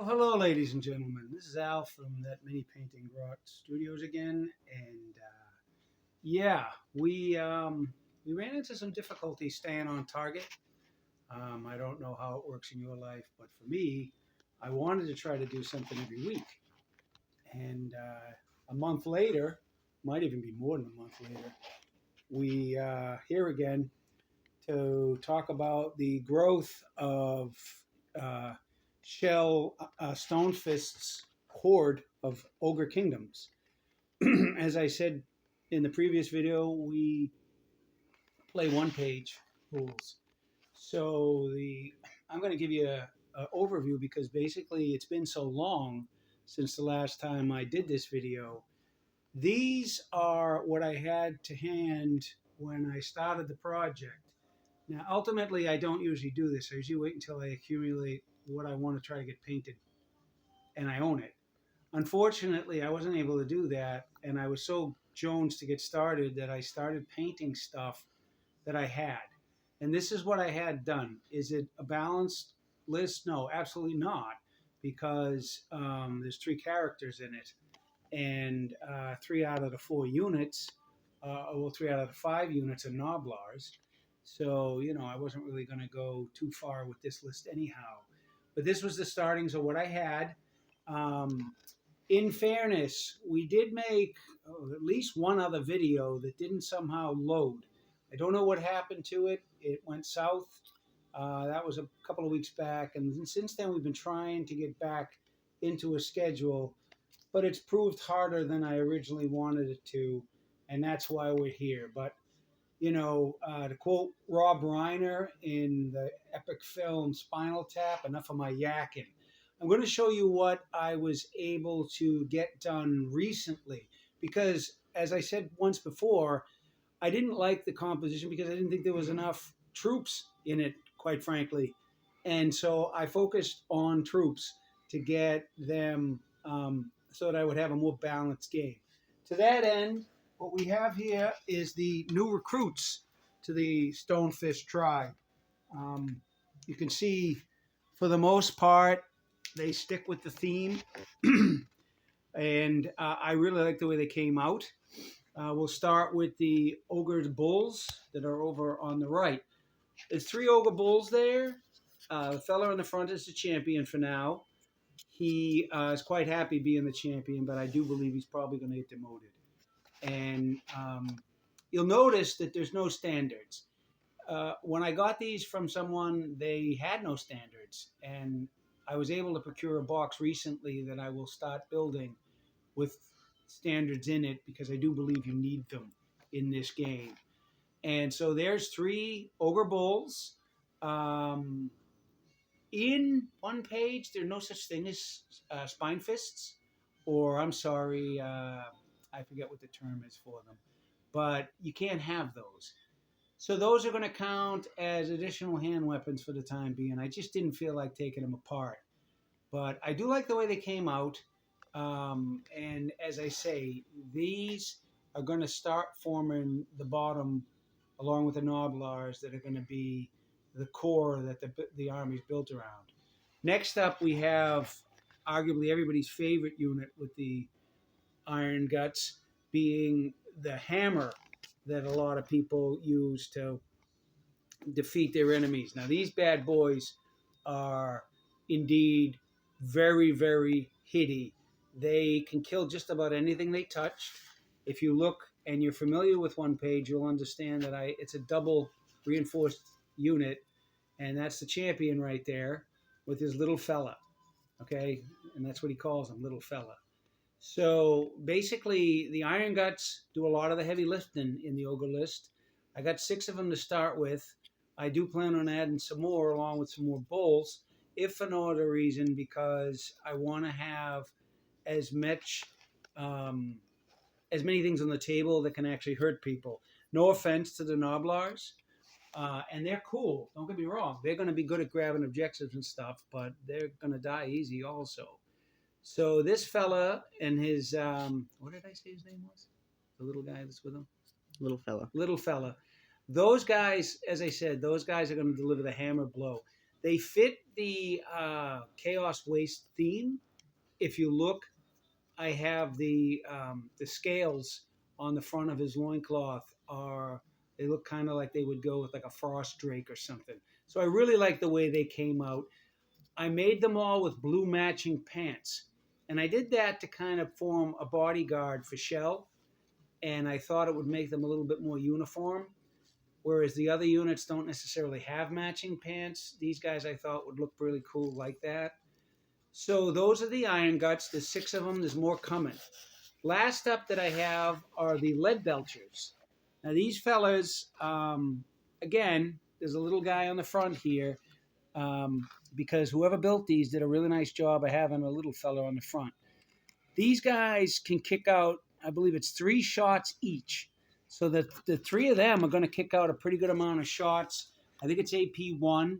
Hello, ladies and gentlemen. This is Al from that Mini Painting Grot Studios again, and yeah, we ran into some difficulty staying on target. I don't know how it works in your life, but for me, I wanted to try to do something every week, and a month later, might even be more than a month later, we here again to talk about the growth of uh, Shell Stonefist's horde of ogre kingdoms. As I said in the previous video, we play one page rules. So I'm going to give you a overview because basically it's been so long since the last time I did this video. These are what I had to hand when I started the project. Now, ultimately, I don't usually do this. I usually wait until I accumulate what I want to try to get painted and I own it. Unfortunately, I wasn't able to do that, and I was so jones to get started that I started painting stuff that I had. And this is what I had done. Is it a balanced list? No, absolutely not, because there's three characters in it, and three out of the four units, well, three out of the five units are Noblars. So, I wasn't really going to go too far with this list anyhow. But this was the startings of what I had. Um, in fairness, we did make at least one other video that didn't somehow load. I don't know what happened to it. It went south. That was a couple of weeks back. And since then, we've been trying to get back into a schedule, but it's proved harder than I originally wanted it to. And that's why we're here. But to quote Rob Reiner in the epic film Spinal Tap, enough of my yakking. I'm going to show you what I was able to get done recently because, as I said once before, I didn't like the composition because I didn't think there was enough troops in it, quite frankly. And so I focused on troops to get them so that I would have a more balanced game. To that end, what we have here is the new recruits to the Stonefish tribe. You can see, for the most part, they stick with the theme, and I really like the way they came out. We'll start with the Ogre Bulls that are over on the right. There's three Ogre Bulls there. The fella in the front is the champion for now. He is quite happy being the champion, but I do believe he's probably going to get demoted. And you'll notice that there's no standards. When I got these from someone, they had no standards. And I was able to procure a box recently that I will start building with standards in it because I do believe you need them in this game. And so there's three Ogre Bulls. In one page, there's no such thing as spine fists, or I'm sorry, I forget what the term is for them, but you can't have those. So those are going to count as additional hand weapons for the time being. I just didn't feel like taking them apart. But I do like the way they came out. And as I say, these are going to start forming the bottom along with the Noblars that are going to be the core that the army's built around. Next up, we have arguably everybody's favorite unit with the Iron Guts being the hammer that a lot of people use to defeat their enemies. Now, these bad boys are indeed very, very hitty. They can kill just about anything they touch. If you look and you're familiar with one page, you'll understand that it's a double reinforced unit, and that's the champion right there with his little fella, okay? And that's what he calls him, little fella. So basically, the Iron Guts do a lot of the heavy lifting in the Ogre list. I got 6 of them to start with. I do plan on adding some more along with some more bulls, if for no other reason, because I want to have as much, as many things on the table that can actually hurt people. No offense to the Noblars, and they're cool. Don't get me wrong. They're going to be good at grabbing objectives and stuff, but they're going to die easy also. So this fella and his, what did I say his name was? The little guy that's with him? Little fella. Little fella. Those guys, as I said, those guys are going to deliver the hammer blow. They fit the Chaos Waste theme. If you look, I have the scales on the front of his loincloth are they look kind of like they would go with like a frost drake or something. So I really like the way they came out. I made them all with blue matching pants. And I did that to kind of form a bodyguard for Shell. And I thought it would make them a little bit more uniform. Whereas the other units don't necessarily have matching pants. These guys I thought would look really cool like that. So those are the Iron Guts. There's 6 of them. There's more coming. Last up that I have are the lead belchers. Now these fellas, again, there's a little guy on the front here because whoever built these did a really nice job of having a little fella on the front. These guys can kick out, I believe it's 3 shots each. So the 3 of them are going to kick out a pretty good amount of shots. I think it's AP1.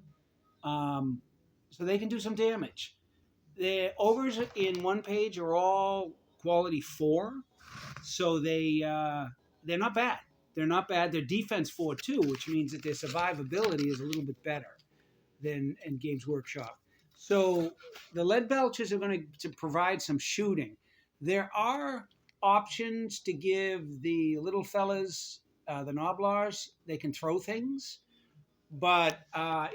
So they can do some damage. The ogres in one page are all quality 4. So they're not bad. They're not bad. They're defense 4 too, which means that their survivability is a little bit better than in Games Workshop. So the lead belchers are going to provide some shooting. There are options to give the little fellas, the Noblars, they can throw things, but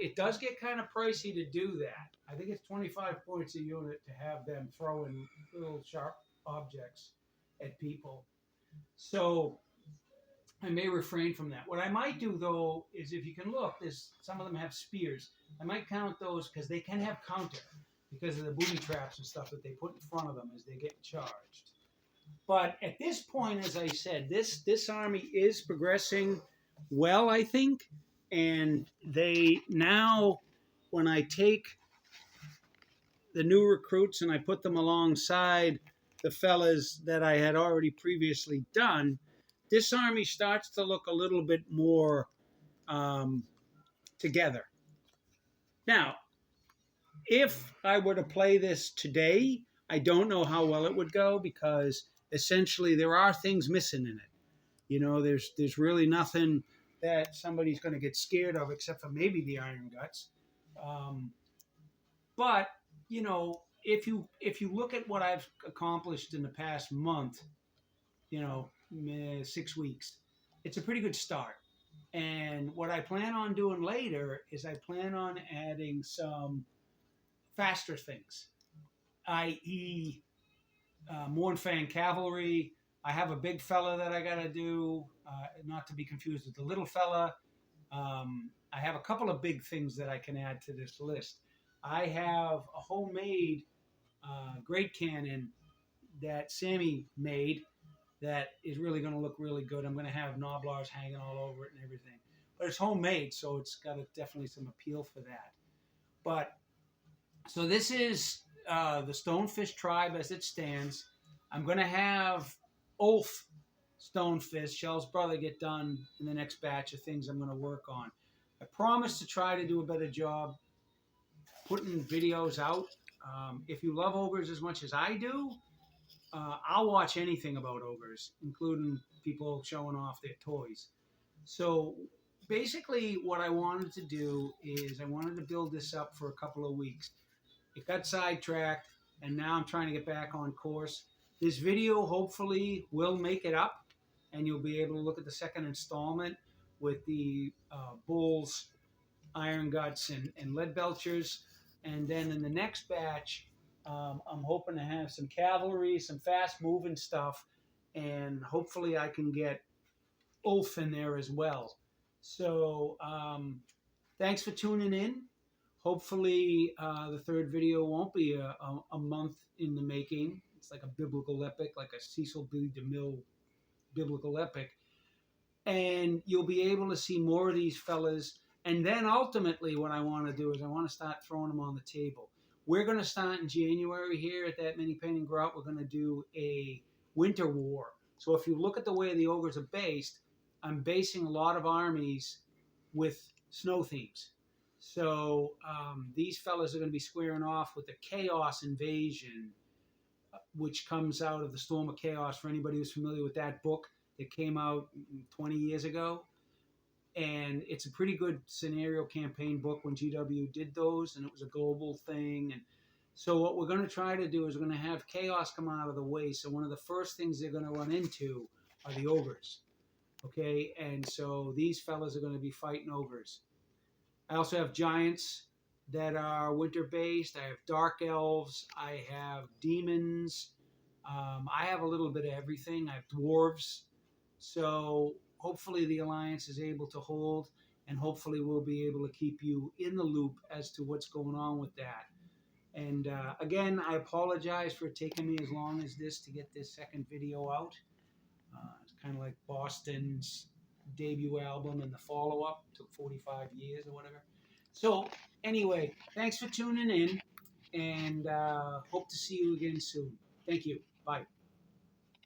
it does get kind of pricey to do that. I think it's 25 points a unit to have them throwing little sharp objects at people. So I may refrain from that. What I might do though is, if you can look, there's some of them have spears. I might count those because they can have counter because of the booby traps and stuff that they put in front of them as they get charged. But at this point, as I said, this army is progressing well, I think, and they now, when I take the new recruits and I put them alongside the fellas that I had already previously done, this army starts to look a little bit more together. Now, if I were to play this today, I don't know how well it would go because essentially there are things missing in it. You know, there's really nothing that somebody's going to get scared of except for maybe the Iron Guts. But you know, if you look at what I've accomplished in the past month, 6 weeks, it's a pretty good start. And what I plan on doing later is I plan on adding some faster things, i.e., Mournfang Cavalry. I have a big fella that I got to do, not to be confused with the little fella. I have a couple of big things that I can add to this list. I have a homemade great cannon that Sammy made that is really going to look really good. I'm going to have Noblars hanging all over it and everything. But it's homemade, so it's got definitely some appeal for that. But, so this is the Stonefish tribe as it stands. I'm going to have Ulf Stonefish, Shell's brother, get done in the next batch of things I'm going to work on. I promise to try to do a better job putting videos out. If you love ogres as much as I do, I'll watch anything about ogres, including people showing off their toys. So basically what I wanted to do is I wanted to build this up for a couple of weeks. It got sidetracked, and now I'm trying to get back on course. This video hopefully will make it up, and you'll be able to look at the second installment with the Bulls, Iron Guts, and Lead Belchers. And then in the next batch, I'm hoping to have some cavalry, some fast-moving stuff, and hopefully I can get Ulf in there as well. So thanks for tuning in. Hopefully the third video won't be a month in the making. It's like a biblical epic, like a Cecil B. DeMille biblical epic. And you'll be able to see more of these fellas. And then ultimately what I want to do is I want to start throwing them on the table. We're going to start in January here at that Mini Painting Grot. We're going to do a winter war. So if you look at the way the ogres are based, I'm basing a lot of armies with snow themes. So these fellas are going to be squaring off with the Chaos Invasion, which comes out of the Storm of Chaos, for anybody who's familiar with that book that came out 20 years ago. and it's a pretty good scenario campaign book when GW did those, and it was a global thing. And so what we're going to try to do is we're going to have chaos come out of the way. So one of the first things they're going to run into are the ogres. Okay, and so these fellas are going to be fighting ogres. I also have giants that are winter based. I have dark elves. I have demons. I have a little bit of everything. I have dwarves. So hopefully the alliance is able to hold, and hopefully we'll be able to keep you in the loop as to what's going on with that. And again, I apologize for taking me as long as this to get this second video out. It's kind of like Boston's debut album and the follow-up took 45 years or whatever. So anyway, thanks for tuning in, and hope to see you again soon. Thank you. Bye.